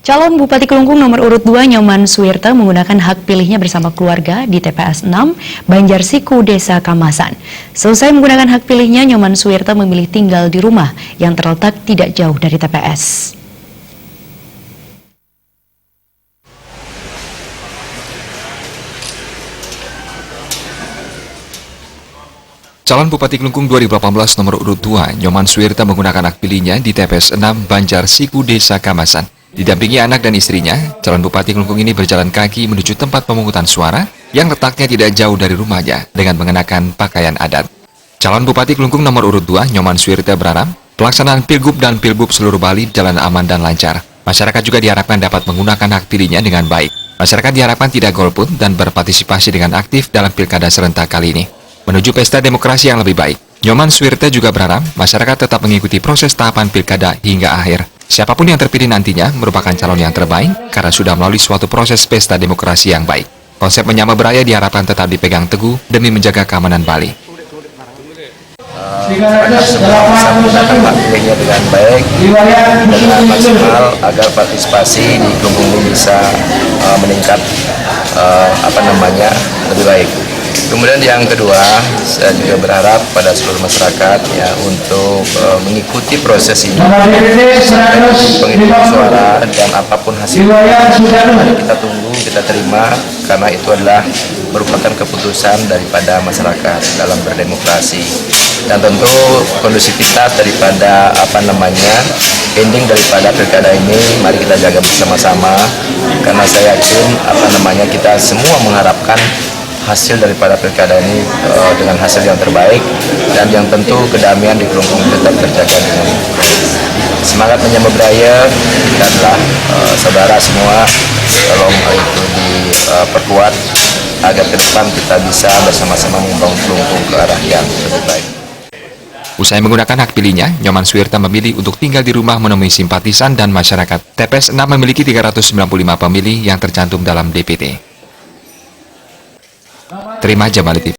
Calon Bupati Kelungkung nomor urut 2 Nyoman Suwirta menggunakan hak pilihnya bersama keluarga di TPS 6 Banjarsiku, Desa Kamasan. Selesai menggunakan hak pilihnya, Nyoman Suwirta memilih tinggal di rumah yang terletak tidak jauh dari TPS. Calon Bupati Kelungkung 2018 nomor urut 2 Nyoman Suwirta menggunakan hak pilihnya di TPS 6 Banjarsiku, Desa Kamasan. Didampingi anak dan istrinya, calon Bupati Kelungkung ini berjalan kaki menuju tempat pemungutan suara yang letaknya tidak jauh dari rumahnya dengan mengenakan pakaian adat. Calon Bupati Kelungkung nomor urut 2 Nyoman Suwirta berharap pelaksanaan Pilgub dan Pilbub seluruh Bali jalan aman dan lancar. Masyarakat juga diharapkan dapat menggunakan hak pilihnya dengan baik. Masyarakat diharapkan tidak golput dan berpartisipasi dengan aktif dalam pilkada serentak kali ini, menuju pesta demokrasi yang lebih baik. Nyoman Suwirta juga berharap masyarakat tetap mengikuti proses tahapan pilkada hingga akhir. Siapapun yang terpilih nantinya merupakan calon yang terbaik karena sudah melalui suatu proses pesta demokrasi yang baik. Konsep menyama beraya diharapkan tetap dipegang teguh demi menjaga keamanan Bali. Agar semua bisa menggunakan hak pilihnya dengan baik dan maksimal agar partisipasi di Kelungkung ini bisa meningkat lebih baik. Kemudian yang kedua, saya juga berharap pada seluruh masyarakat ya untuk mengikuti proses ini penghitungan suara dan apapun hasilnya kita tunggu, kita terima karena itu adalah merupakan keputusan daripada masyarakat dalam berdemokrasi. Dan tentu kondusivitas daripada ending daripada pilkada ini mari kita jaga bersama-sama karena saya yakin kita semua mengharapkan hasil daripada pilkada ini dengan hasil yang terbaik dan yang tentu kedamaian di Kelungkung tetap terjaga dengan semangat menyama beraya adalah saudara semua tolong itu diperkuat agar ke depan kita bisa bersama-sama membangun Kelungkung ke arah yang lebih baik. Usai menggunakan hak pilihnya, Nyoman Suwirta memilih untuk tinggal di rumah menemui simpatisan dan masyarakat. TPS 6 memiliki 395 pemilih yang tercantum dalam DPT. Terima Jamali TV.